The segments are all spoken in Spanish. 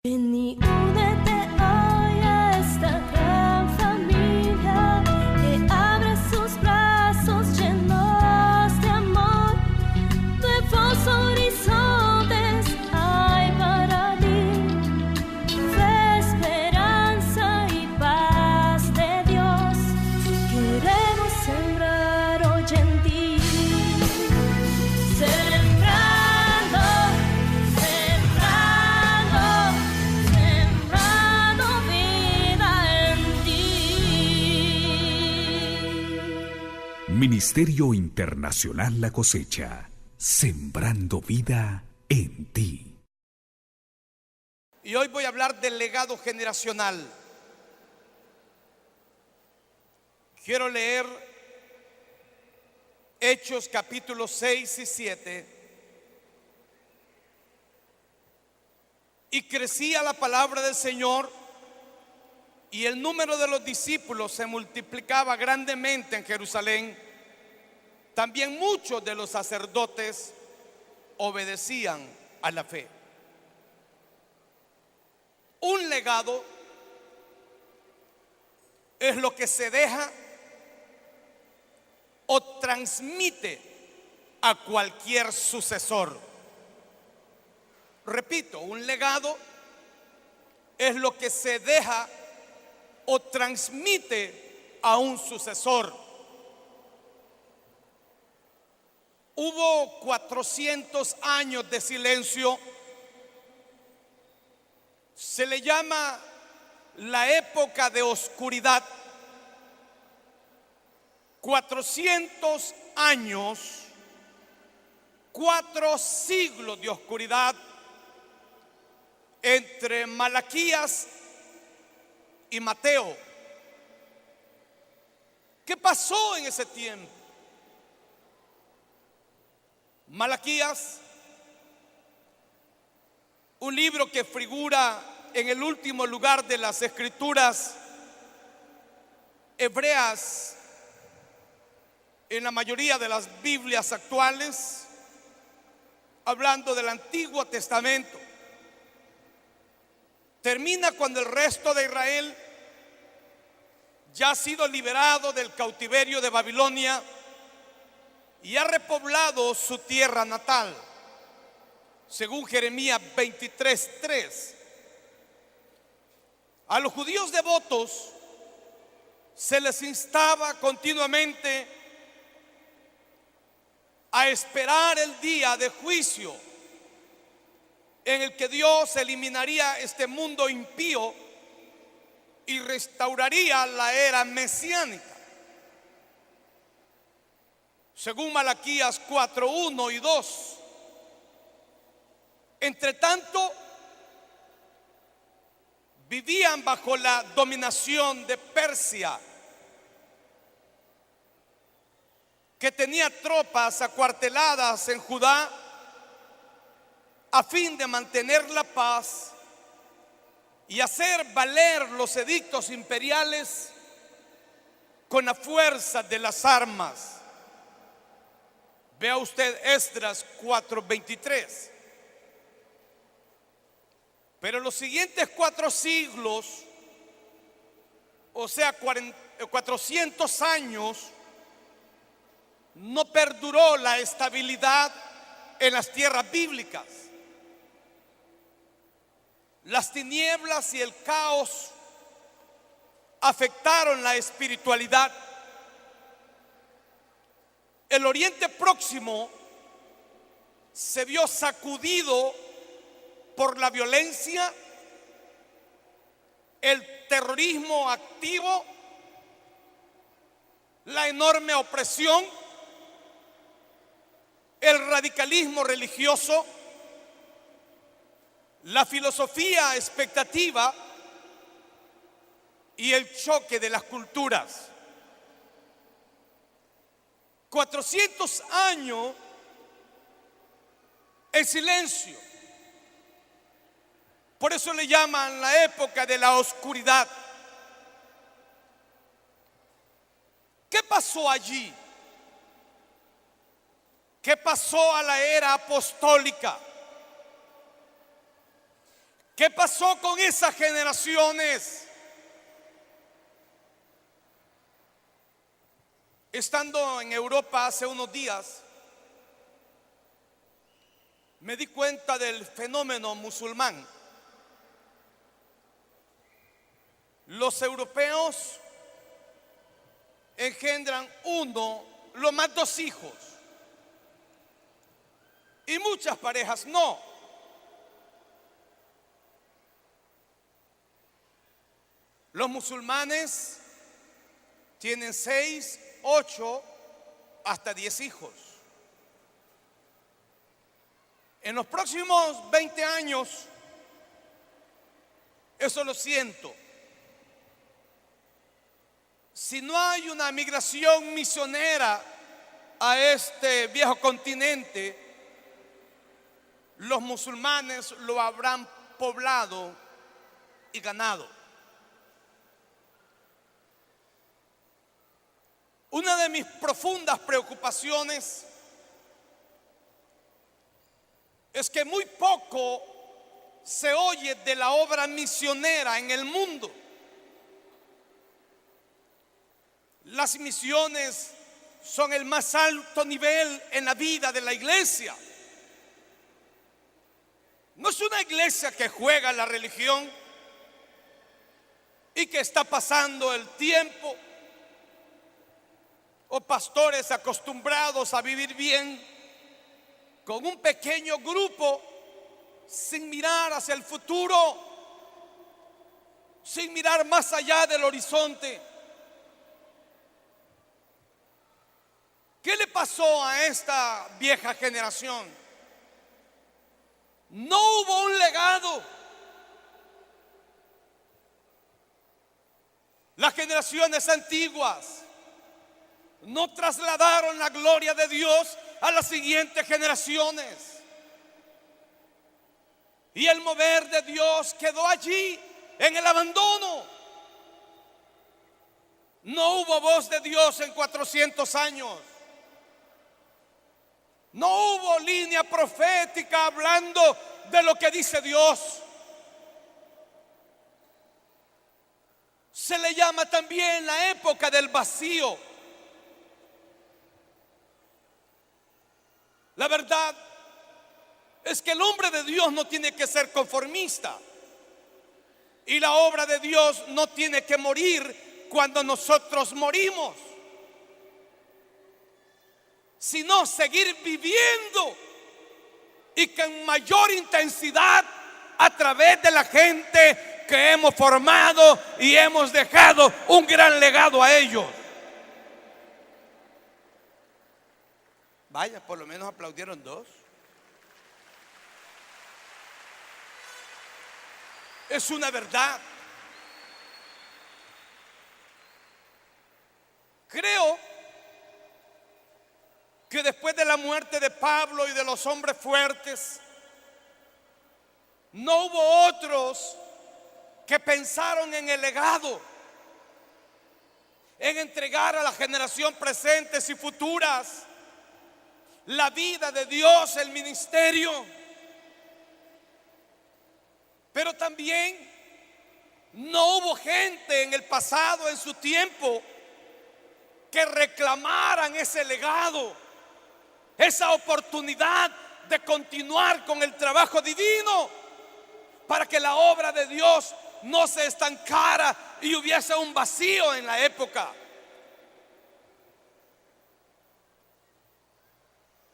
Ven y únete hoy a esta gran familia que abre sus brazos llenos de amor. Nuevos horizontes hay para ti, fe, esperanza y paz de Dios. Queremos sembrar hoy en ti. Ministerio Internacional La Cosecha, sembrando vida en ti. Y hoy voy a hablar del legado generacional. Quiero leer Hechos capítulos 6 y 7. Y crecía la palabra del Señor, y el número de los discípulos se multiplicaba grandemente en Jerusalén. También muchos de los sacerdotes obedecían a la fe. Un legado es lo que se deja o transmite a cualquier sucesor. Repito, un legado es lo que se deja o transmite a un sucesor. Hubo 400 años de silencio. Se le llama la época de oscuridad. 400 años, 4 siglos de oscuridad entre Malaquías y Mateo. ¿Qué pasó en ese tiempo? Malaquías, un libro que figura en el último lugar de las escrituras hebreas en la mayoría de las Biblias actuales, hablando del Antiguo Testamento. Termina cuando el resto de Israel ya ha sido liberado del cautiverio de Babilonia y ha repoblado su tierra natal, según Jeremías 23:3. A los judíos devotos se les instaba continuamente a esperar el día de juicio en el que Dios eliminaría este mundo impío y restauraría la era mesiánica. Según Malaquías 4:1 y 2. Entre tanto, vivían bajo la dominación de Persia, que tenía tropas acuarteladas en Judá a fin de mantener la paz y hacer valer los edictos imperiales con la fuerza de las armas. Vea usted Esdras 4:23. Pero los siguientes 4 siglos, o sea 400 años, no perduró la estabilidad en las tierras bíblicas. Las tinieblas y el caos afectaron la espiritualidad. El Oriente Próximo se vio sacudido por la violencia, el terrorismo activo, la enorme opresión, el radicalismo religioso, la filosofía expectativa y el choque de las culturas. 400 años en silencio. Por eso le llaman la época de la oscuridad. ¿Qué pasó allí? ¿Qué pasó a la era apostólica? ¿Qué pasó con esas generaciones? Estando en Europa hace unos días, me di cuenta del fenómeno musulmán. Los europeos engendran uno, lo más 2 hijos, y muchas parejas no. Los musulmanes tienen 6, 8, hasta 10 hijos. En los próximos 20 años, eso lo siento, si no hay una migración misionera a este viejo continente, los musulmanes lo habrán poblado y ganado. Una de mis profundas preocupaciones es que muy poco se oye de la obra misionera en el mundo. Las misiones son el más alto nivel en la vida de la iglesia. No es una iglesia que juega la religión y que está pasando el tiempo, o pastores acostumbrados a vivir bien con un pequeño grupo sin mirar hacia el futuro, sin mirar más allá del horizonte. ¿Qué le pasó a esta vieja generación? No hubo un legado. Las generaciones antiguas no trasladaron la gloria de Dios a las siguientes generaciones. Y el mover de Dios quedó allí en el abandono. No hubo voz de Dios en 400 años. No hubo línea profética hablando de lo que dice Dios. Se le llama también la época del vacío. La verdad es que el hombre de Dios no tiene que ser conformista, y la obra de Dios no tiene que morir cuando nosotros morimos, sino seguir viviendo y con mayor intensidad a través de la gente que hemos formado y hemos dejado un gran legado a ellos. Vaya, por lo menos aplaudieron 2. Es una verdad. Creo que después de la muerte de Pablo y de los hombres fuertes, no hubo otros que pensaron en el legado, en entregar a la generación presentes y futuras la vida de Dios, el ministerio. Pero también no hubo gente en el pasado, en su tiempo, que reclamaran ese legado, esa oportunidad de continuar con el trabajo divino, para que la obra de Dios no se estancara y hubiese un vacío en la época.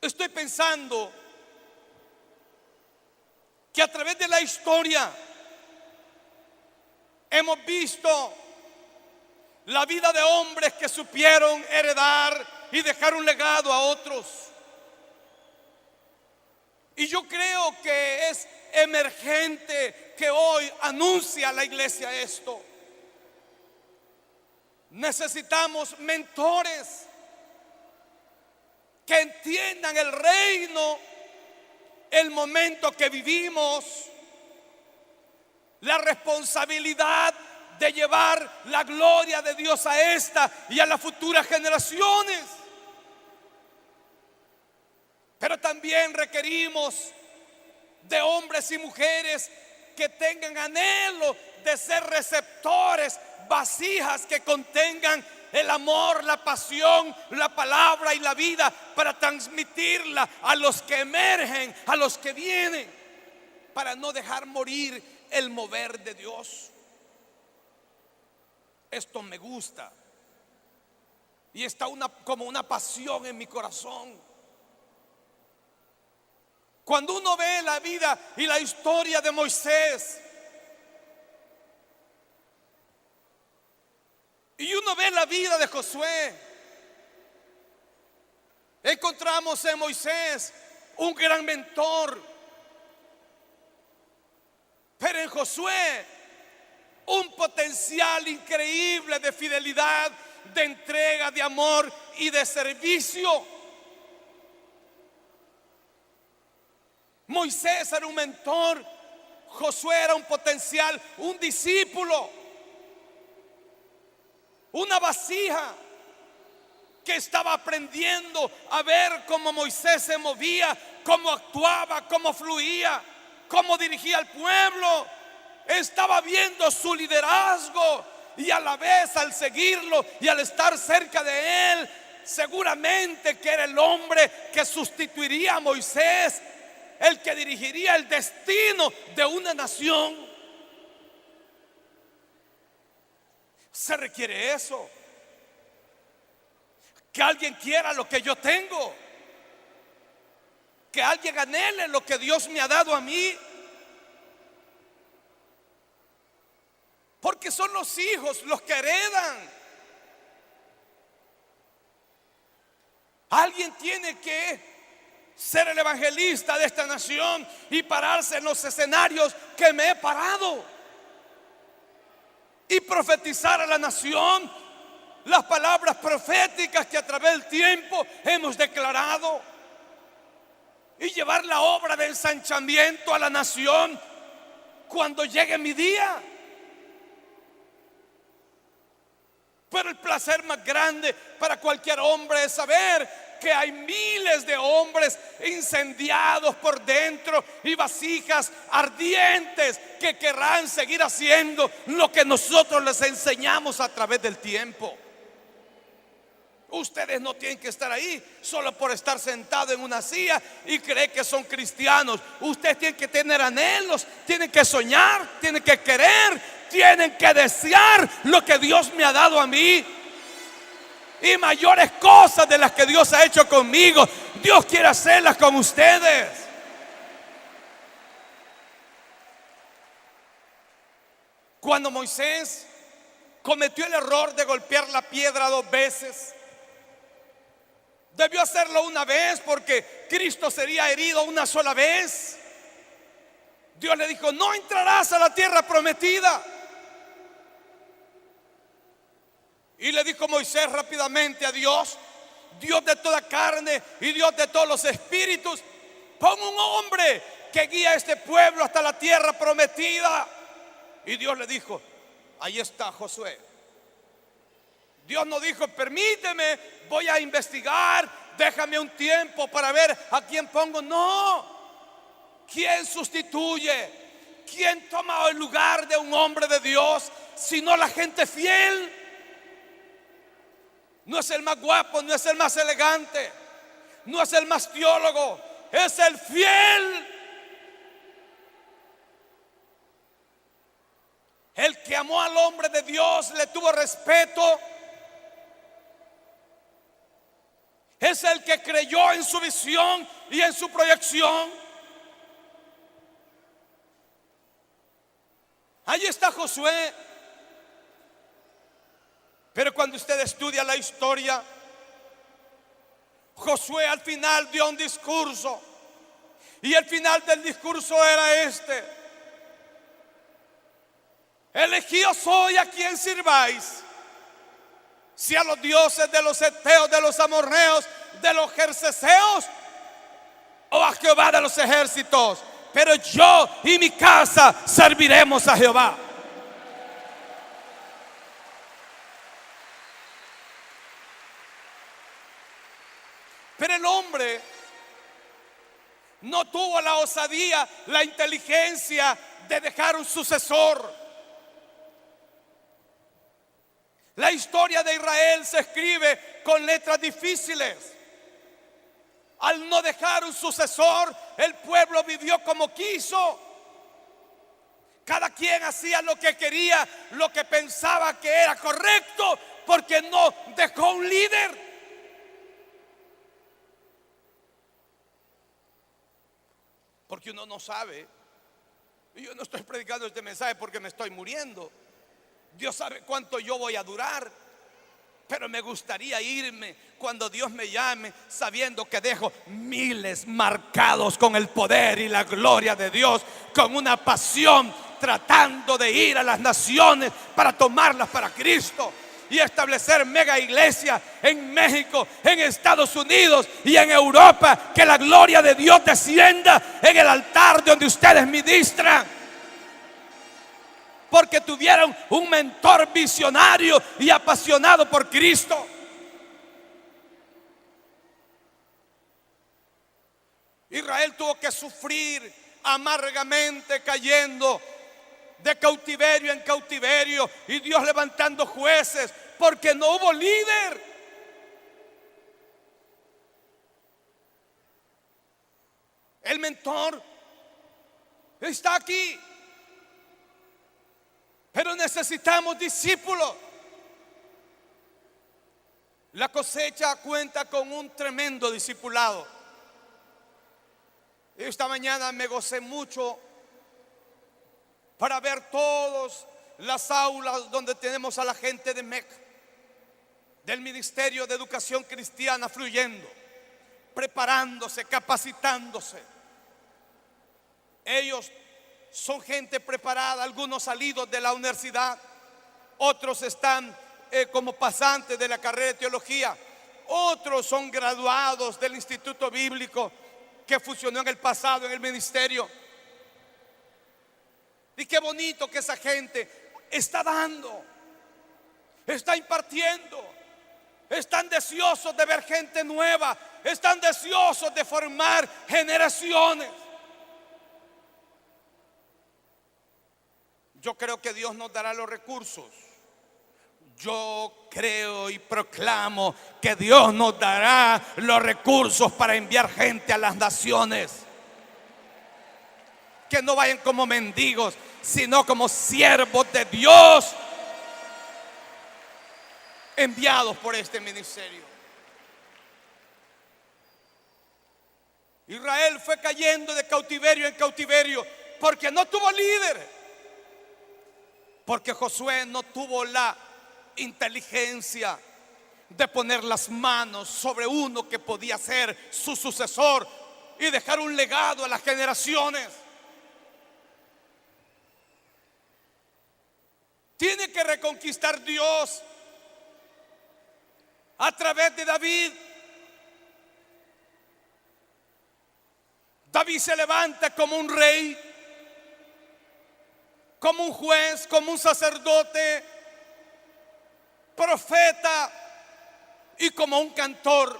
Estoy pensando que a través de la historia hemos visto la vida de hombres que supieron heredar y dejar un legado a otros. Y yo creo que es emergente que hoy anuncia a la iglesia esto. Necesitamos mentores que entiendan el reino, el momento que vivimos, la responsabilidad de llevar la gloria de Dios a esta y a las futuras generaciones. Pero también requerimos de hombres y mujeres que tengan anhelo de ser receptores, vasijas que contengan el amor, la pasión, la palabra y la vida para transmitirla a los que emergen, a los que vienen, para no dejar morir el mover de Dios. Esto me gusta y está como una pasión en mi corazón. Cuando uno ve la vida y la historia de Moisés, y uno ve la vida de Josué, encontramos en Moisés un gran mentor, pero en Josué un potencial increíble de fidelidad, de entrega, de amor y de servicio. Moisés era un mentor, Josué era un potencial, un discípulo, una vasija que estaba aprendiendo a ver cómo Moisés se movía, cómo actuaba, cómo fluía, cómo dirigía al pueblo. Estaba viendo su liderazgo y a la vez, al seguirlo y al estar cerca de él, seguramente que era el hombre que sustituiría a Moisés, el que dirigiría el destino de una nación. Se requiere eso, que alguien quiera lo que yo tengo, que alguien anhele lo que Dios me ha dado a mí, porque son los hijos los que heredan. Alguien tiene que ser el evangelista de esta nación y pararse en los escenarios que me he parado y profetizar a la nación las palabras proféticas que a través del tiempo hemos declarado y llevar la obra de ensanchamiento a la nación cuando llegue mi día. Pero el placer más grande para cualquier hombre es saber que hay miles de hombres incendiados por dentro y vasijas ardientes que querrán seguir haciendo lo que nosotros les enseñamos a través del tiempo. Ustedes no tienen que estar ahí solo por estar sentado en una silla y creer que son cristianos. Ustedes tienen que tener anhelos, tienen que soñar, tienen que querer, tienen que desear lo que Dios me ha dado a mí. Y mayores cosas de las que Dios ha hecho conmigo, Dios quiere hacerlas con ustedes. Cuando Moisés cometió el error de golpear la piedra 2 veces, debió hacerlo una vez porque Cristo sería herido una sola vez. Dios le dijo: no entrarás a la tierra prometida. Y le dijo Moisés rápidamente a Dios, Dios de toda carne y Dios de todos los espíritus: pon un hombre que guíe a este pueblo hasta la tierra prometida. Y Dios le dijo: ahí está Josué. Dios no dijo: permíteme, voy a investigar, déjame un tiempo para ver a quién pongo. No. ¿Quién sustituye? ¿Quién toma el lugar de un hombre de Dios sino la gente fiel? No es el más guapo, no es el más elegante, no es el más teólogo, es el fiel. El que amó al hombre de Dios, le tuvo respeto. Es el que creyó en su visión y en su proyección. Ahí está Josué. Pero cuando usted estudia la historia, Josué al final dio un discurso. Y el final del discurso era este: elegidos soy a quien sirváis, si a los dioses de los heteos, de los amorreos, de los jerseseos, o a Jehová de los ejércitos. Pero yo y mi casa serviremos a Jehová. Pero el hombre no tuvo la osadía, la inteligencia de dejar un sucesor. La historia de Israel se escribe con letras difíciles. Al no dejar un sucesor, el pueblo vivió como quiso. Cada quien hacía lo que quería, lo que pensaba que era correcto, porque no dejó un líder. Porque uno no sabe. Y yo no estoy predicando este mensaje porque me estoy muriendo. Dios sabe cuánto yo voy a durar. Pero me gustaría irme cuando Dios me llame, sabiendo que dejo miles marcados con el poder y la gloria de Dios, con una pasión, tratando de ir a las naciones para tomarlas para Cristo y establecer mega iglesias en México, en Estados Unidos y en Europa. Que la gloria de Dios descienda en el altar donde ustedes ministran, porque tuvieron un mentor visionario y apasionado por Cristo. Israel tuvo que sufrir amargamente, cayendo de cautiverio en cautiverio, y Dios levantando jueces, porque no hubo líder. El mentor está aquí, pero necesitamos discípulos. La cosecha cuenta con un tremendo discipulado. Esta mañana me gocé mucho para ver todas las aulas donde tenemos a la gente de MEC, del Ministerio de Educación Cristiana, fluyendo, preparándose, capacitándose. Ellos son gente preparada, algunos salidos de la universidad, otros están como pasantes de la carrera de teología, otros son graduados del Instituto Bíblico que funcionó en el pasado en el ministerio. Y qué bonito que esa gente está dando, está impartiendo, están deseosos de ver gente nueva, están deseosos de formar generaciones. Yo creo que Dios nos dará los recursos. Yo creo y proclamo que Dios nos dará los recursos para enviar gente a las naciones. Que no vayan como mendigos, sino como siervos de Dios, enviados por este ministerio. Israel fue cayendo de cautiverio en cautiverio porque no tuvo líder. Porque Josué no tuvo la inteligencia de poner las manos sobre uno que podía ser su sucesor y dejar un legado a las generaciones. Tiene que reconquistar Dios a través de David. David se levanta como un rey, como un juez, como un sacerdote, profeta y como un cantor.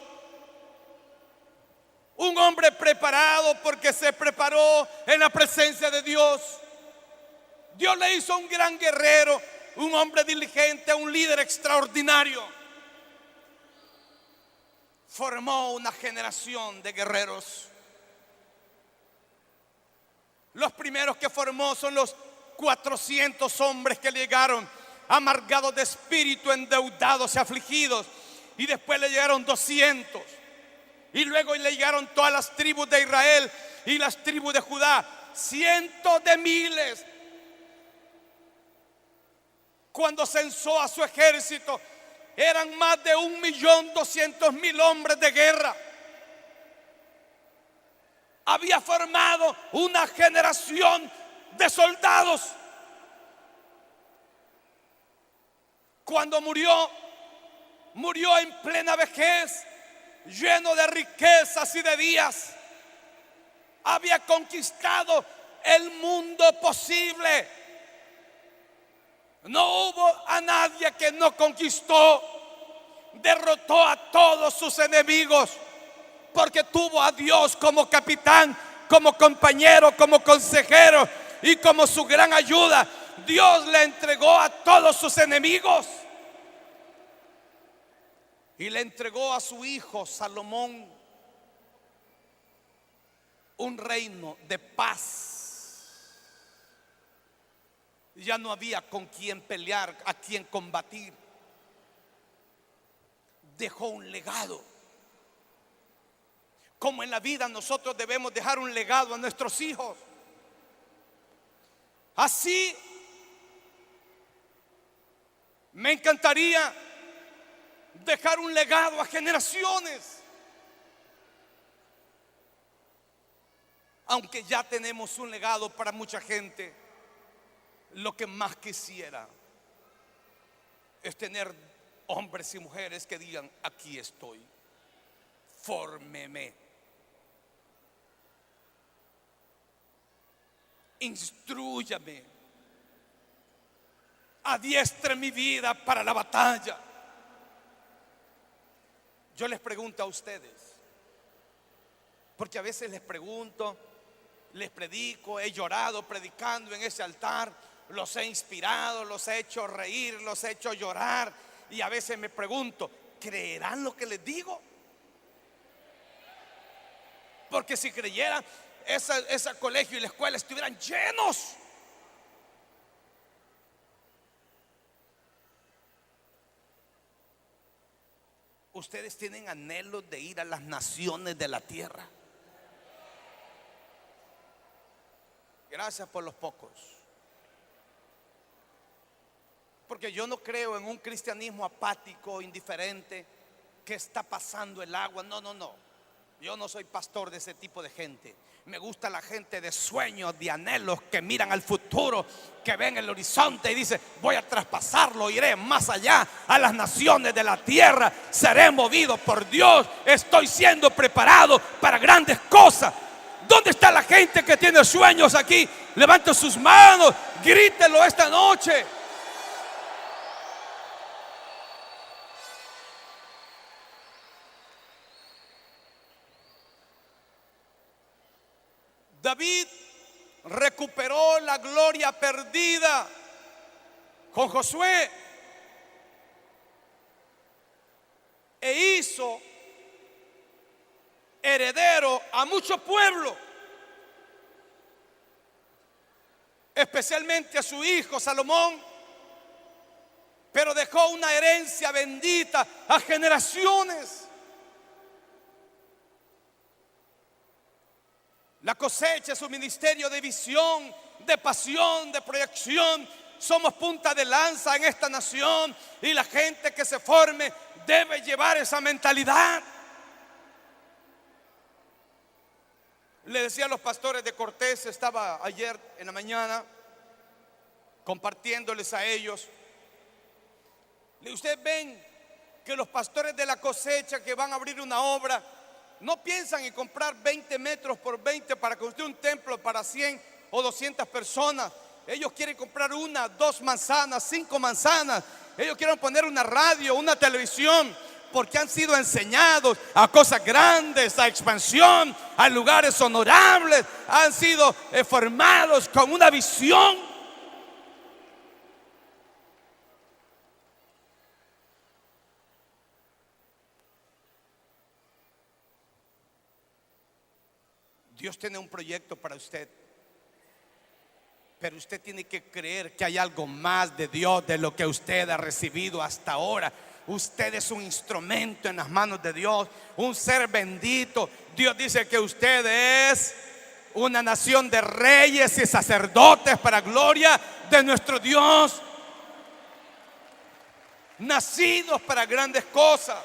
Un hombre preparado porque se preparó en la presencia de Dios. Dios le hizo un gran guerrero, un hombre diligente, un líder extraordinario. Formó una generación de guerreros. Los primeros que formó son los 400 hombres que llegaron amargados de espíritu, endeudados y afligidos. Y después le llegaron 200. Y luego le llegaron todas las tribus de Israel y las tribus de Judá. Cientos de miles. Cuando censó a su ejército, eran más de 1.200.000 hombres de guerra. Había formado una generación de soldados. Cuando murió en plena vejez, lleno de riquezas y de días. Había conquistado el mundo posible. No hubo a nadie que no conquistó. Derrotó a todos sus enemigos, porque tuvo a Dios como capitán, como compañero, como consejero, y como su gran ayuda, Dios le entregó a todos sus enemigos. Y le entregó a su hijo Salomón un reino de paz. Ya no había con quién pelear, a quién combatir. Dejó un legado. Como en la vida nosotros debemos dejar un legado a nuestros hijos. Así me encantaría dejar un legado a generaciones. Aunque ya tenemos un legado para mucha gente, lo que más quisiera es tener hombres y mujeres que digan: aquí estoy, fórmeme, instrúyame, adiestre mi vida para la batalla. Yo les pregunto a ustedes, porque a veces les pregunto, les predico, he llorado predicando en ese altar, los he inspirado, los he hecho reír, los he hecho llorar, y a veces me pregunto, ¿creerán lo que les digo? Porque si creyeran, ese colegio y la escuela estuvieran llenos. Ustedes tienen anhelos de ir a las naciones de la tierra. Gracias por los pocos. Porque yo no creo en un cristianismo apático, indiferente, que está pasando el agua. No, no, no. Yo no soy pastor de ese tipo de gente. Me gusta la gente de sueños, de anhelos, que miran al futuro, que ven el horizonte y dicen: voy a traspasarlo, iré más allá a las naciones de la tierra, seré movido por Dios, estoy siendo preparado para grandes cosas. ¿Dónde está la gente que tiene sueños aquí? Levante sus manos, grítelo esta noche. David recuperó la gloria perdida con Josué e hizo heredero a mucho pueblo, especialmente a su hijo Salomón, pero dejó una herencia bendita a generaciones. La cosecha es un ministerio de visión, de pasión, de proyección. Somos punta de lanza en esta nación, y la gente que se forme debe llevar esa mentalidad. Le decía a los pastores de Cortés, estaba ayer en la mañana compartiéndoles a ellos. Ustedes ven que los pastores de la cosecha que van a abrir una obra no piensan en comprar 20 metros por 20 para construir un templo para 100 o 200 personas. Ellos quieren comprar 1, 2 manzanas, 5 manzanas. Ellos quieren poner una radio, una televisión, porque han sido enseñados a cosas grandes, a expansión, a lugares honorables. Han sido formados con una visión. Dios tiene un proyecto para usted, pero usted tiene que creer que hay algo más de Dios de lo que usted ha recibido hasta ahora. Usted es un instrumento en las manos de Dios, un ser bendito. Dios dice que usted es una nación de reyes y sacerdotes para gloria de nuestro Dios, nacidos para grandes cosas.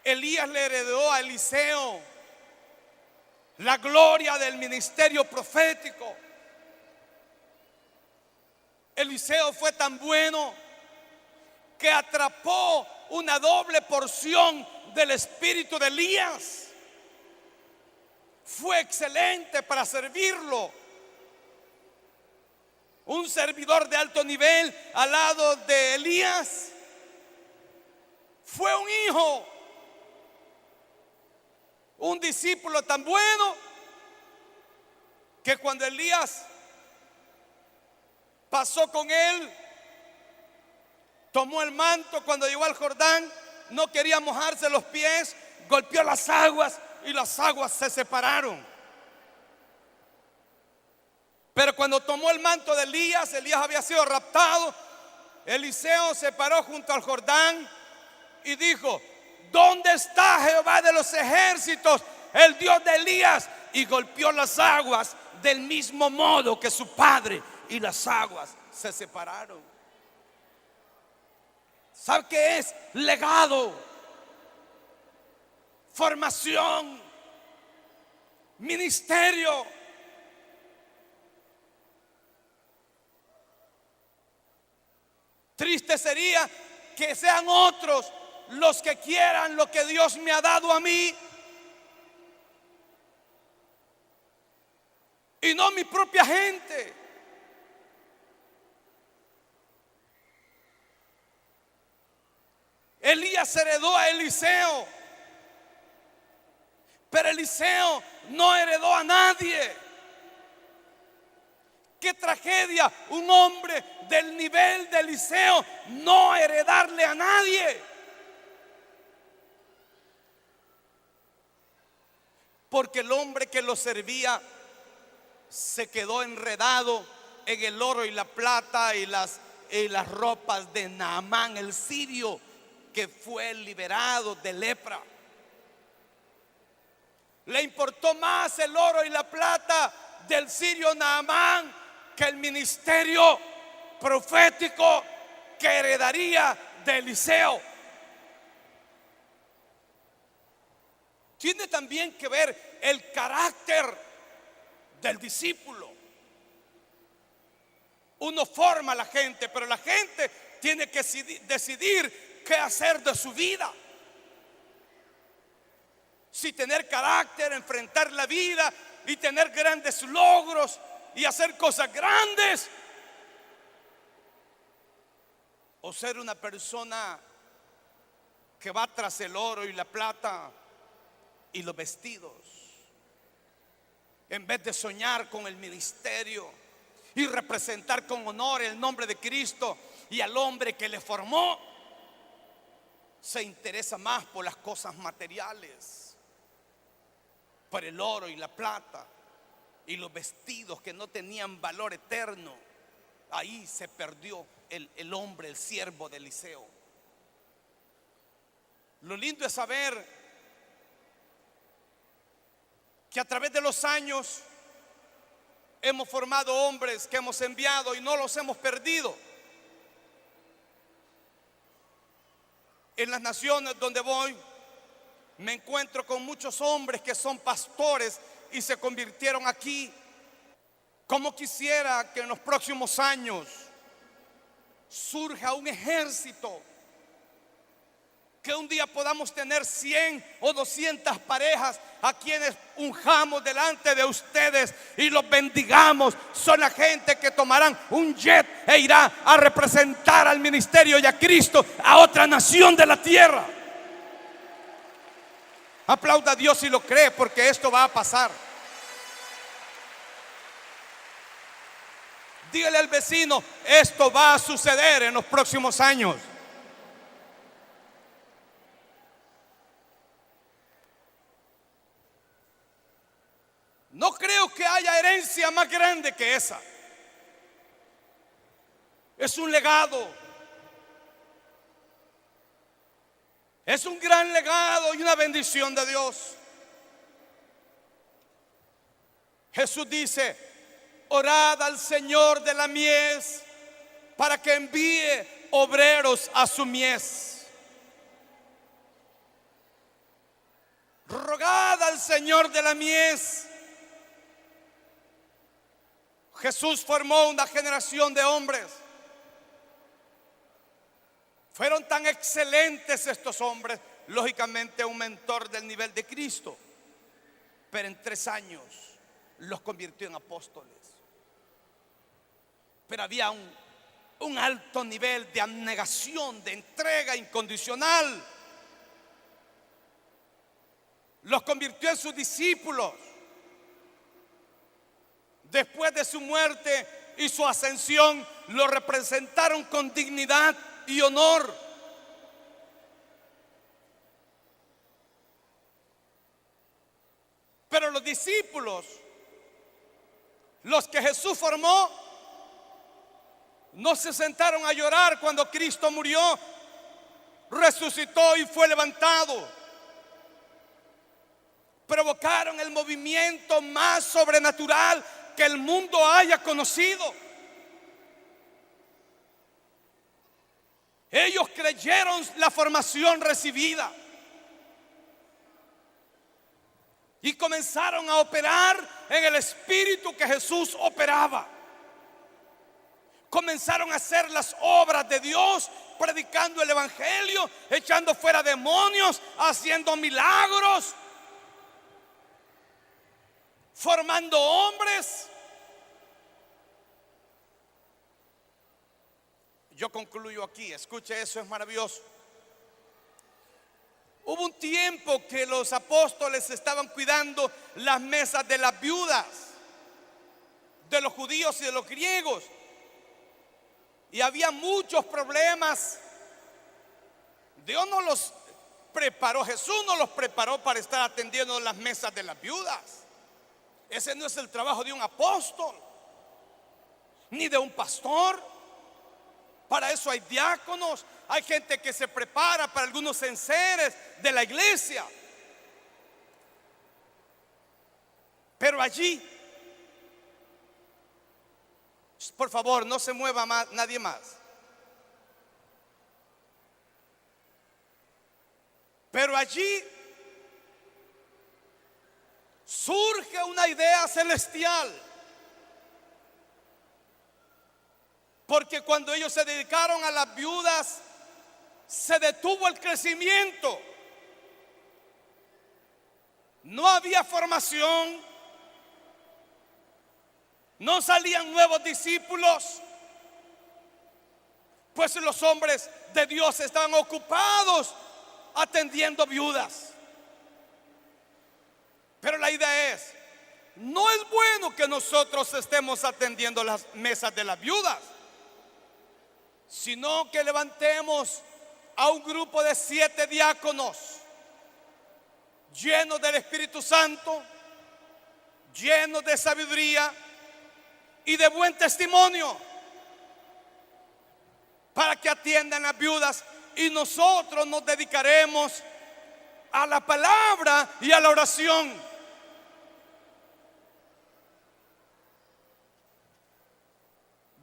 Elías le heredó a Eliseo la gloria del ministerio profético. Eliseo fue tan bueno que atrapó una doble porción del espíritu de Elías. Fue excelente para servirlo. Un servidor de alto nivel al lado de Elías fue un hijo Un discípulo tan bueno que cuando Elías pasó con él, tomó el manto, cuando llegó al Jordán, no quería mojarse los pies, golpeó las aguas y las aguas se separaron. Pero cuando tomó el manto de Elías, Elías había sido raptado. Eliseo se paró junto al Jordán y dijo: ¿dónde está Jehová de los ejércitos, el Dios de Elías? Y golpeó las aguas del mismo modo que su padre, y las aguas se separaron. ¿Sabe qué es? Legado, formación, ministerio. Triste sería que sean otros los que quieran lo que Dios me ha dado a mí y no mi propia gente. Elías heredó a Eliseo, pero Eliseo no heredó a nadie. Qué tragedia un hombre del nivel de Eliseo no heredarle a nadie. Porque el hombre que lo servía se quedó enredado en el oro y la plata y las ropas de Naamán el sirio, que fue liberado de lepra. Le importó más el oro y la plata del sirio Naamán que el ministerio profético que heredaría de Eliseo. Tiene también que ver el carácter del discípulo. Uno forma a la gente, pero la gente tiene que decidir qué hacer de su vida. Si tener carácter, enfrentar la vida y tener grandes logros y hacer cosas grandes, o ser una persona que va tras el oro y la plata y los vestidos, en vez de soñar con el ministerio y representar con honor el nombre de Cristo y al hombre que le formó. Se interesa más por las cosas materiales, por el oro y la plata y los vestidos que no tenían valor eterno. Ahí se perdió el hombre, el siervo de Eliseo. Lo lindo es saber que a través de los años hemos formado hombres que hemos enviado y no los hemos perdido. En las naciones donde voy, me encuentro con muchos hombres que son pastores y se convirtieron aquí. Como quisiera que en los próximos años surja un ejército, que un día podamos tener 100 o 200 parejas a quienes unjamos delante de ustedes y los bendigamos. Son la gente que tomarán un jet e irá a representar al ministerio y a Cristo a otra nación de la tierra. Aplauda a Dios si lo cree, porque esto va a pasar. Dígale al vecino: esto va a suceder en los próximos años. No creo que haya herencia más grande que esa. Es un legado. Es un gran legado y una bendición de Dios. Jesús dice: orad al Señor de la mies para que envíe obreros a su mies. Rogad al Señor de la mies. Jesús formó una generación de hombres. Fueron tan excelentes estos hombres, lógicamente un mentor del nivel de Cristo, pero en 3 años los convirtió en apóstoles. Pero había un alto nivel de abnegación, de entrega incondicional. los convirtió en sus discípulos. Después de su muerte y su ascensión, lo representaron con dignidad y honor. Pero los discípulos, los que Jesús formó, no se sentaron a llorar cuando Cristo murió, resucitó y fue levantado. Provocaron el movimiento más sobrenatural que el mundo haya conocido. Ellos creyeron la formación recibida y comenzaron a operar en el espíritu que Jesús operaba. Comenzaron a hacer las obras de Dios, predicando el evangelio, echando fuera demonios, haciendo milagros, formando hombres. Yo concluyo aquí, escuche, eso es maravilloso. Hubo un tiempo que los apóstoles estaban cuidando las mesas de las viudas, de los judíos y de los griegos, y había muchos problemas. Dios no los preparó, Jesús no los preparó para estar atendiendo las mesas de las viudas. Ese no es el trabajo de un apóstol, ni de un pastor. Para eso hay diáconos, hay gente que se prepara para algunos enseres de la iglesia. Pero allí, por favor, no se mueva más, nadie más. Pero allí surge una idea celestial. Porque cuando ellos se dedicaron a las viudas, se detuvo el crecimiento. No había formación, no salían nuevos discípulos, pues los hombres de Dios estaban ocupados atendiendo viudas. Pero la idea es, no es bueno que nosotros estemos atendiendo las mesas de las viudas, sino que levantemos a un grupo de 7 diáconos llenos del Espíritu Santo, llenos de sabiduría y de buen testimonio, para que atiendan a las viudas, y nosotros nos dedicaremos a la palabra y a la oración.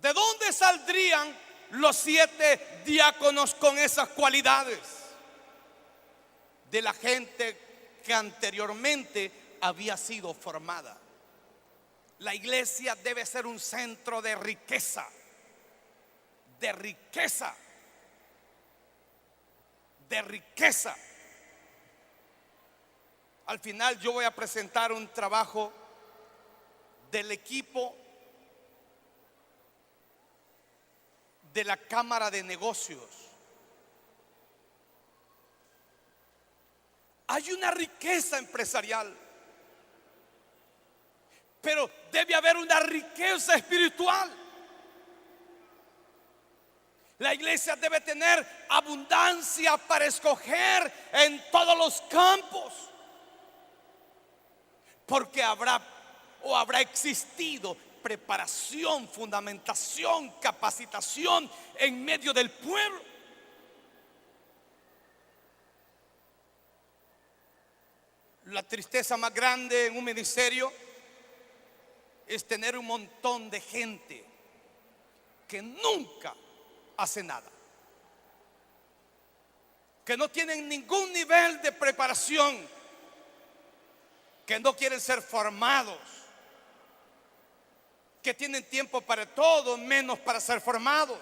¿De dónde saldrían los 7 diáconos con esas cualidades? De la gente que anteriormente había sido formada. La iglesia debe ser un centro de riqueza, de riqueza, de riqueza. Al final yo voy a presentar un trabajo del equipo de la Cámara de Negocios. Hay una riqueza empresarial, pero debe haber una riqueza espiritual. La iglesia debe tener abundancia para escoger en todos los campos, porque habrá existido preparación, fundamentación, capacitación en medio del pueblo. La tristeza más grande en un ministerio es tener un montón de gente que nunca hace nada, que no tienen ningún nivel de preparación, que no quieren ser formados, que tienen tiempo para todo menos para ser formados.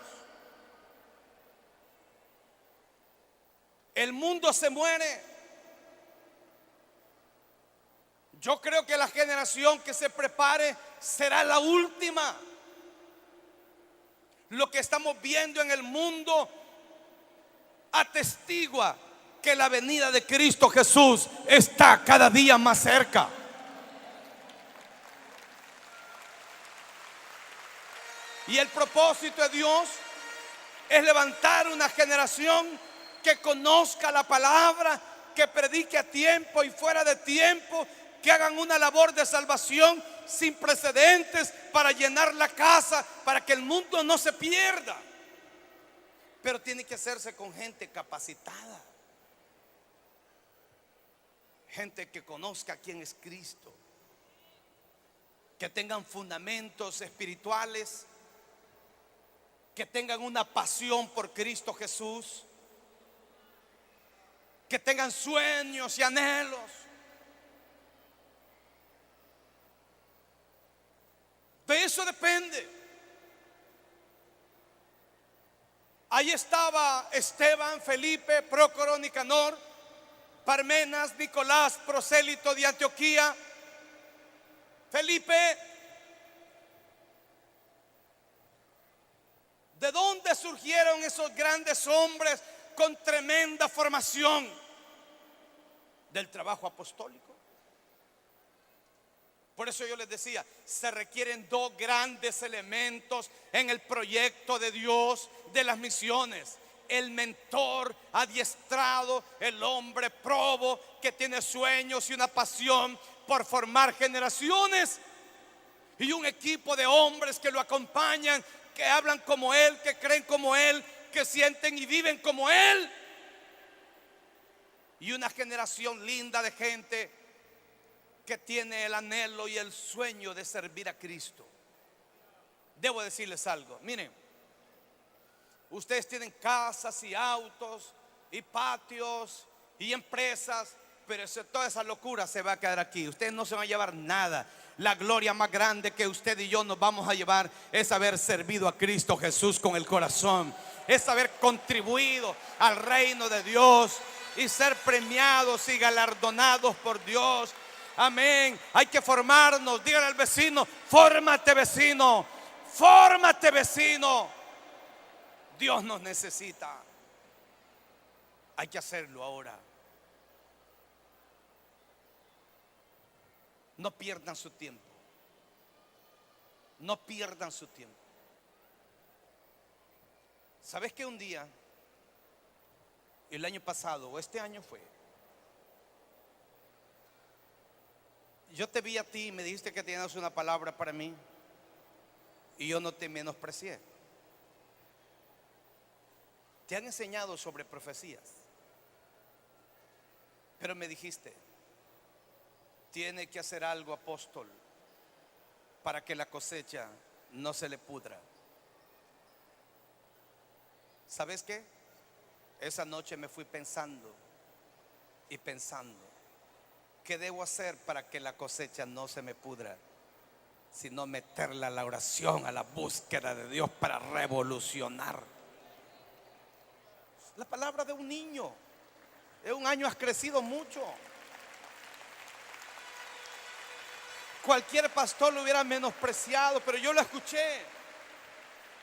El mundo se muere. Yo creo que la generación que se prepare será la última. Lo que estamos viendo en el mundo atestigua que la venida de Cristo Jesús está cada día más cerca. Y el propósito de Dios es levantar una generación que conozca la palabra, que predique a tiempo y fuera de tiempo, que hagan una labor de salvación sin precedentes para llenar la casa, para que el mundo no se pierda. Pero tiene que hacerse con gente capacitada, gente que conozca quién es Cristo, que tengan fundamentos espirituales, que tengan una pasión por Cristo Jesús, que tengan sueños y anhelos. De eso depende. Ahí estaba Esteban, Felipe, Prócoro, Nicanor, Parmenas, Nicolás, prosélito de Antioquía. Felipe, ¿de dónde surgieron esos grandes hombres con tremenda formación? Del trabajo apostólico. Por eso yo les decía, se requieren dos grandes elementos en el proyecto de Dios de las misiones: el mentor adiestrado, el hombre probo que tiene sueños y una pasión por formar generaciones, y un equipo de hombres que lo acompañan, que hablan como él, que creen como él, que sienten y viven como él, y una generación linda de gente que tiene el anhelo y el sueño de servir a Cristo. Debo decirles algo, miren, ustedes tienen casas y autos y patios y empresas, pero toda esa locura se va a quedar aquí. Ustedes no se van a llevar nada. La gloria más grande que usted y yo nos vamos a llevar es haber servido a Cristo Jesús con el corazón, es haber contribuido al reino de Dios y ser premiados y galardonados por Dios. Amén. Hay que formarnos. Dígale al vecino: fórmate, vecino. Fórmate, vecino. Dios nos necesita. Hay que hacerlo ahora. No pierdan su tiempo. No pierdan su tiempo. ¿Sabes que un día, el año pasado o este año fue, yo te vi a ti y me dijiste que tenías una palabra para mí, y yo no te menosprecié? Te han enseñado sobre profecías, pero me dijiste: tiene que hacer algo, apóstol, para que la cosecha no se le pudra. ¿Sabes qué? Esa noche me fui pensando y pensando: ¿qué debo hacer para que la cosecha no se me pudra? Sino meterla a la oración, a la búsqueda de Dios para revolucionar. La palabra de un niño. En un año has crecido mucho. Cualquier pastor lo hubiera menospreciado, pero yo lo escuché.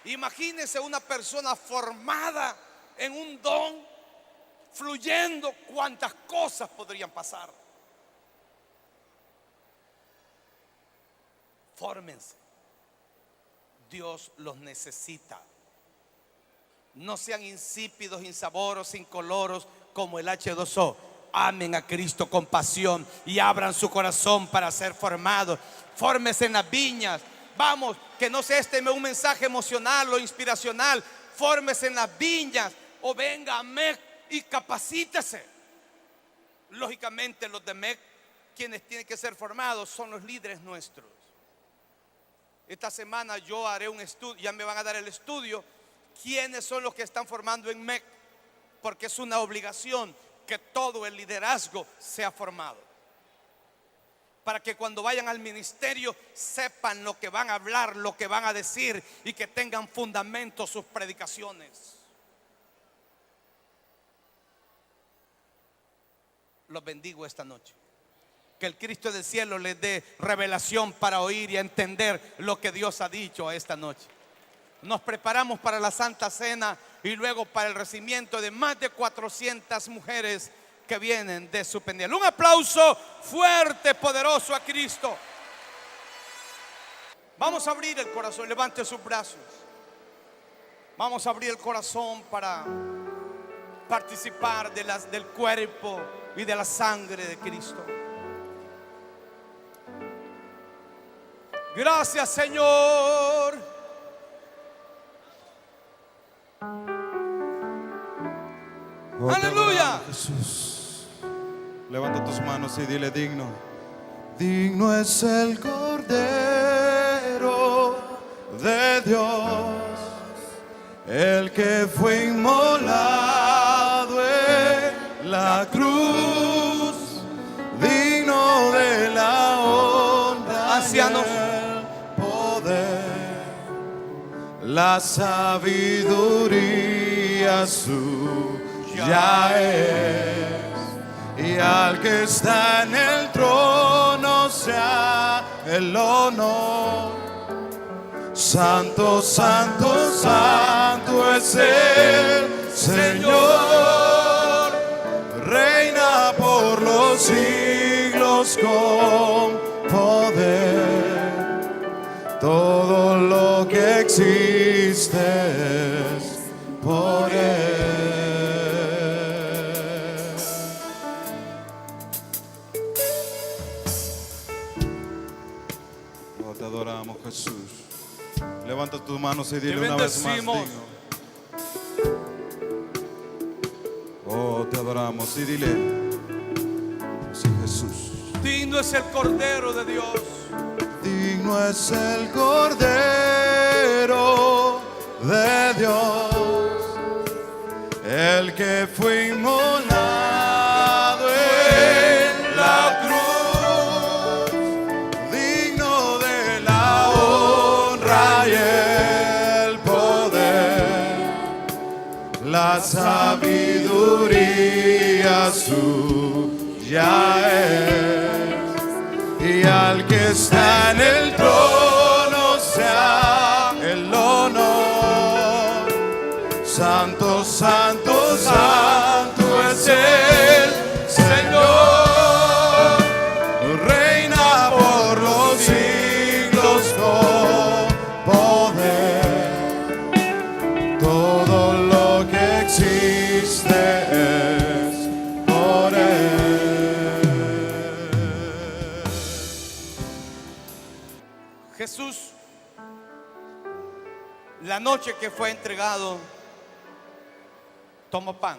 Imagínense una persona formada en un don, fluyendo, cuántas cosas podrían pasar. Fórmense. Dios los necesita. No sean insípidos, insaboros, incoloros como el H2O. Amen a Cristo con pasión y abran su corazón para ser formados. Fórmense en las viñas. Vamos, que no sea este un mensaje emocional o inspiracional. Fórmese en las viñas o venga a MEC y capacítese. Lógicamente los de MEC, quienes tienen que ser formados, son los líderes nuestros. Esta semana yo haré un estudio, ya me van a dar el estudio, quiénes son los que están formando en MEC, porque es una obligación que todo el liderazgo sea formado, para que cuando vayan al ministerio sepan lo que van a hablar, lo que van a decir, y que tengan fundamento sus predicaciones. Los bendigo esta noche. Que el Cristo del cielo les dé revelación para oír y entender lo que Dios ha dicho esta noche. Nos preparamos para la Santa Cena. y luego para el recibimiento de más de 400 mujeres que vienen de su pendiente. Un aplauso fuerte, poderoso a Cristo. Vamos a abrir el corazón, levante sus brazos. Vamos a abrir el corazón para participar del cuerpo y de la sangre de Cristo. Gracias, Señor. Oh, Aleluya. Jesús, levanta tus manos y dile: digno, digno es el Cordero de Dios, el que fue inmolado en la cruz, digno de la honra, ancianos, y el poder, la sabiduría suya es, y al que está en el trono sea el honor. Santo, santo, santo es el Señor, reina por los siglos con poder. Todo lo que existe es por Él. Oh, te adoramos, Jesús. Levanta tus manos y dile una vez más: digno. Oh, te adoramos y dile: sí, Jesús. digno es el Cordero de Dios. Digno es el Cordero de Dios, el que fue inmolado en la cruz, digno de la honra y el poder, la sabiduría suya es. Y al que está en el trono sea el honor. Santo, santo, santo es el Señor, reina por los siglos con poder. Todo lo que existe es por Él. Jesús, la noche que fue entregado, tomó pan.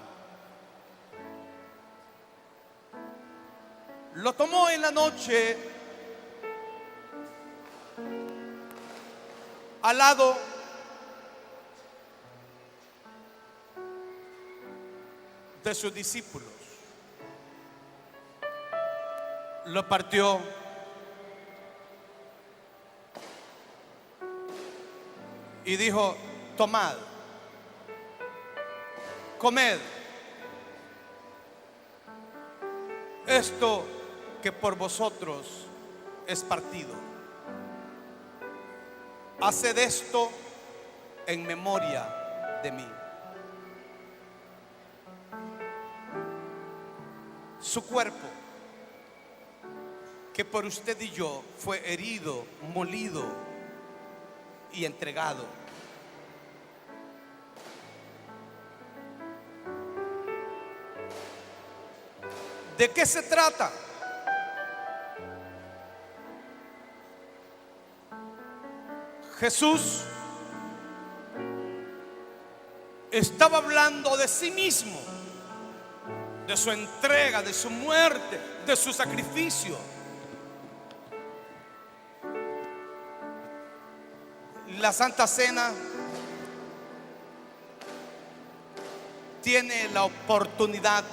Lo tomó en la noche al lado de sus discípulos. Lo partió y dijo: tomad, comed, esto que por vosotros es partido. Haced esto en memoria de mí. Su cuerpo, que por usted y yo fue herido, molido y entregado. ¿De qué se trata? Jesús estaba hablando de sí mismo, de su entrega, de su muerte, de su sacrificio. La Santa Cena tiene la oportunidad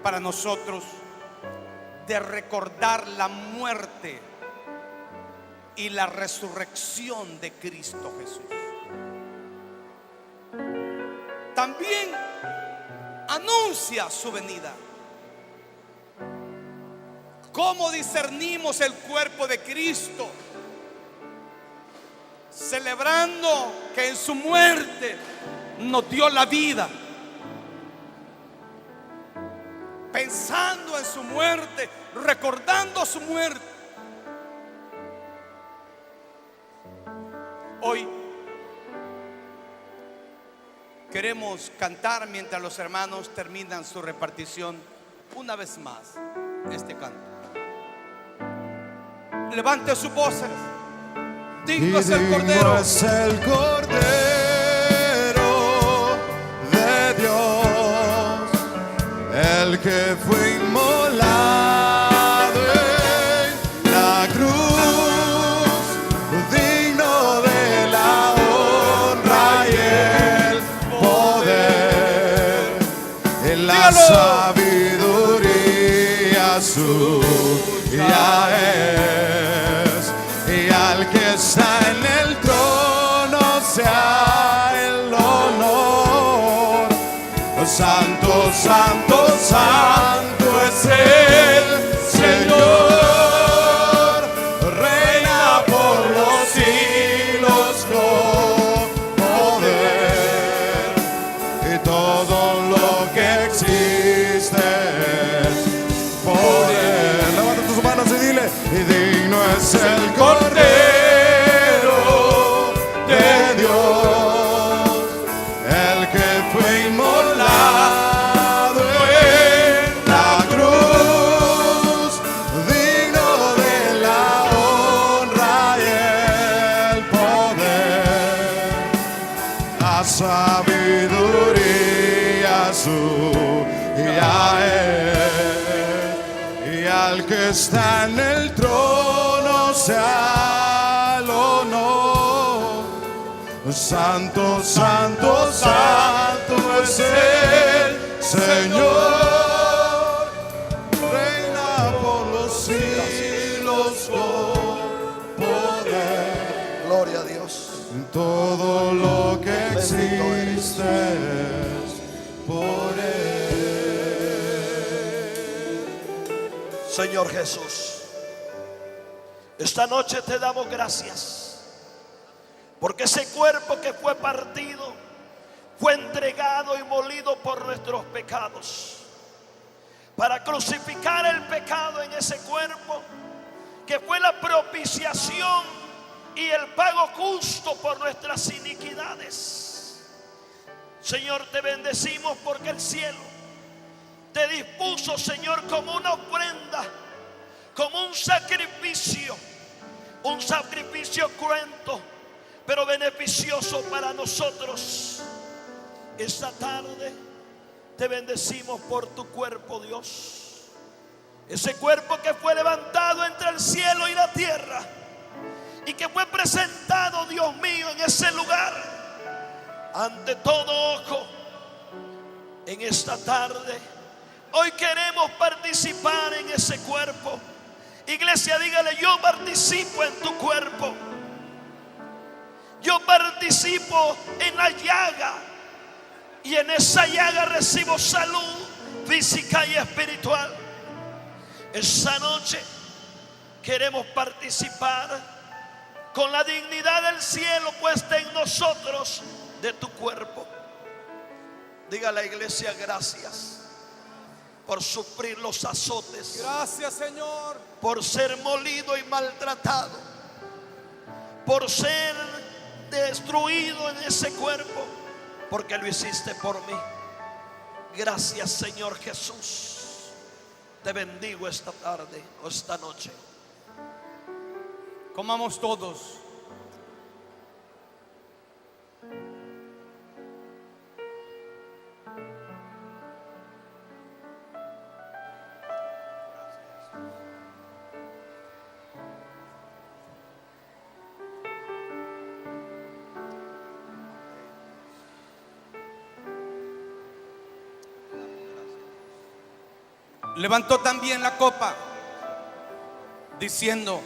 para nosotros de recordar la muerte y la resurrección de Cristo Jesús. También anuncia su venida. ¿Cómo discernimos el cuerpo de Cristo? Celebrando que en su muerte nos dio la vida, pensando en su muerte, recordando su muerte. Hoy queremos cantar mientras los hermanos terminan su repartición una vez más este canto. Levante sus voces. Digno es el Cordero. Es el Cordero de Dios, el que fue inmolado en la cruz, digno de la honra y el poder, en la sabiduría suya es, y al que está en el trono sea el honor. Santo, santo, santo es el Señor, reina por los siglos con poder, y todo lo que existe es poder. Levanta tus manos y dile: y digno es el Cordero de Dios, el que fue inmolado en la cruz, digno de la honra y el poder, la sabiduría suya es, y al que está en el trono sea el honor. Santo, santo, santo es el Señor, reina por los siglos con poder. Gloria a Dios. Todo lo que existe es por Él. Señor Jesús, esta noche te damos gracias porque ese cuerpo que fue partido fue entregado y molido por nuestros pecados, para crucificar el pecado en ese cuerpo, que fue la propiciación y el pago justo por nuestras iniquidades. Señor, te bendecimos porque el cielo te dispuso, Señor, como una ofrenda, como un sacrificio cruento, pero beneficioso para nosotros. Esta tarde te bendecimos por tu cuerpo, Dios. Ese cuerpo que fue levantado entre el cielo y la tierra, y que fue presentado, Dios mío, en ese lugar ante todo ojo. En esta tarde, hoy queremos participar en ese cuerpo. Iglesia, dígale: yo participo en tu cuerpo. Yo participo en la llaga, y en esa llaga recibo salud física y espiritual. Esta noche queremos participar con la dignidad del cielo puesta en nosotros de tu cuerpo. Diga a la iglesia: gracias por sufrir los azotes. Gracias, Señor. Por ser molido y maltratado, por ser destruido en ese cuerpo, porque lo hiciste por mí. Gracias, Señor Jesús. Te bendigo esta tarde o esta noche. Comamos todos. Levantó también la copa, diciendo: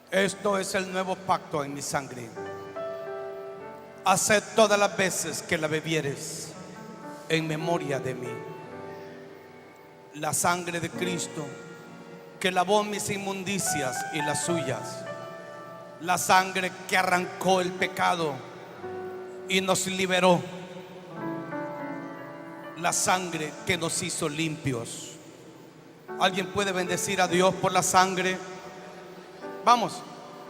esto es el nuevo pacto en mi sangre. Haced todas las veces que la bebieres en memoria de mí. La sangre de Cristo, que lavó mis inmundicias y las suyas, La sangre que arrancó el pecado y nos liberó. La sangre que nos hizo limpios. ¿Alguien puede bendecir a Dios por la sangre? Vamos,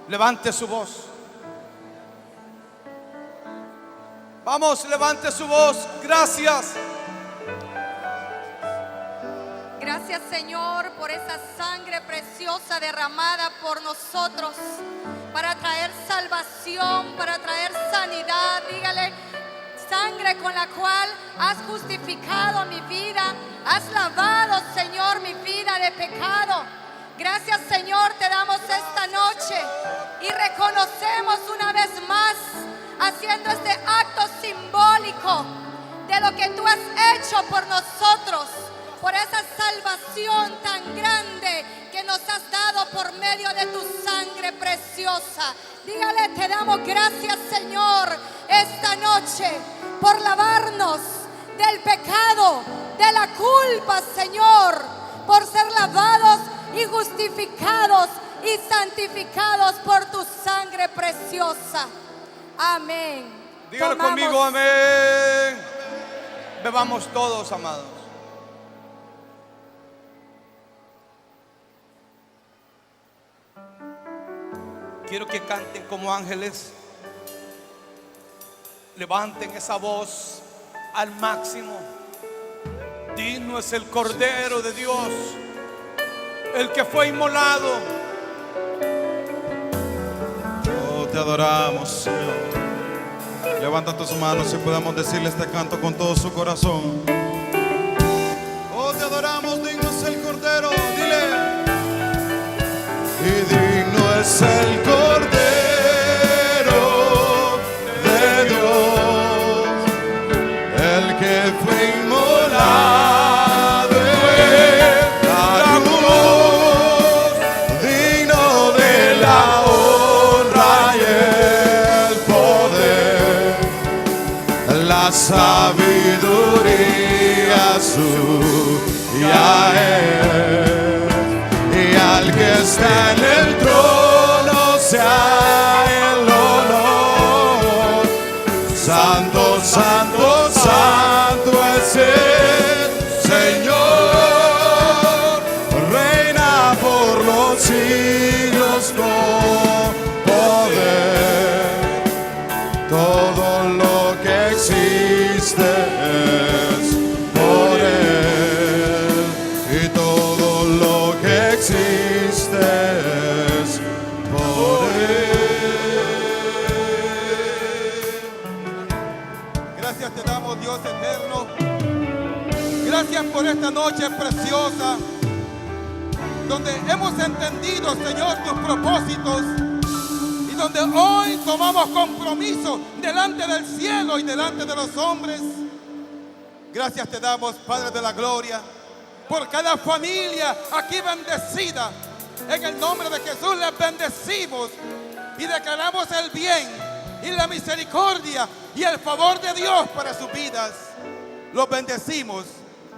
levante su voz. Vamos, levante su voz. Gracias. Gracias, Señor, por esa sangre preciosa derramada por nosotros para traer salvación, para traer sanidad. Dígale: sangre con la cual has justificado mi vida, has lavado, Señor, mi vida de pecado. Gracias, Señor, te damos esta noche y reconocemos una vez más, haciendo este acto simbólico de lo que tú has hecho por nosotros, por esa salvación tan grande que nos has dado por medio de tu sangre preciosa. Dígale: te damos gracias, Señor, esta noche por lavarnos del pecado, de la culpa, Señor, por ser lavados y justificados y santificados por tu sangre preciosa. Amén. Dígalo conmigo, amén. Bebamos todos, amados. Quiero que canten como ángeles. Levanten esa voz al máximo. Digno es el Cordero de Dios, el que fue inmolado. Oh, te adoramos, Señor. Levanta tus manos y podamos decirle este canto con todo su corazón. Oh, te adoramos, digno es el Cordero. Dile: y digno es el Cordero de Dios, el que fue inmolado en la cruz, digno de la honra y el poder, la sabiduría suya es, y al que está en el trono sea el honor. Santo, santo, santo es el Señor, reina por los siglos con poder. Todo lo que existe es por Él, y todo lo que existe es por Él. Gracias te damos, Dios eterno. Gracias por esta noche preciosa, donde hemos entendido, Señor, tus propósitos, y donde hoy tomamos compromiso delante del cielo y delante de los hombres. Gracias te damos, Padre de la gloria, por cada familia aquí bendecida. En el nombre de Jesús les bendecimos y declaramos el bien y la misericordia y el favor de Dios para sus vidas. Los bendecimos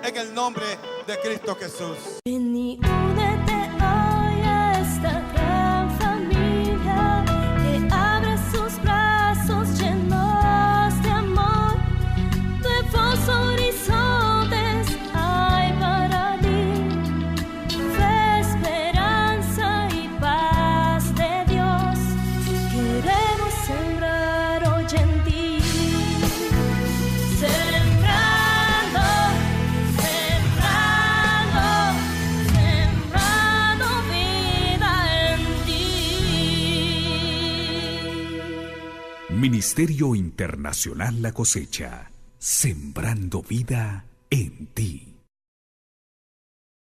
en el nombre de Cristo Jesús. Ven y únete hoy a esta gran familia que abre sus brazos llenos de amor. Nuevos horizontes hay para ti, fe, esperanza y paz de Dios. Queremos sembrar hoy en ti, sembrando, sembrando vida en ti. Ministerio Internacional La Cosecha, sembrando vida en ti.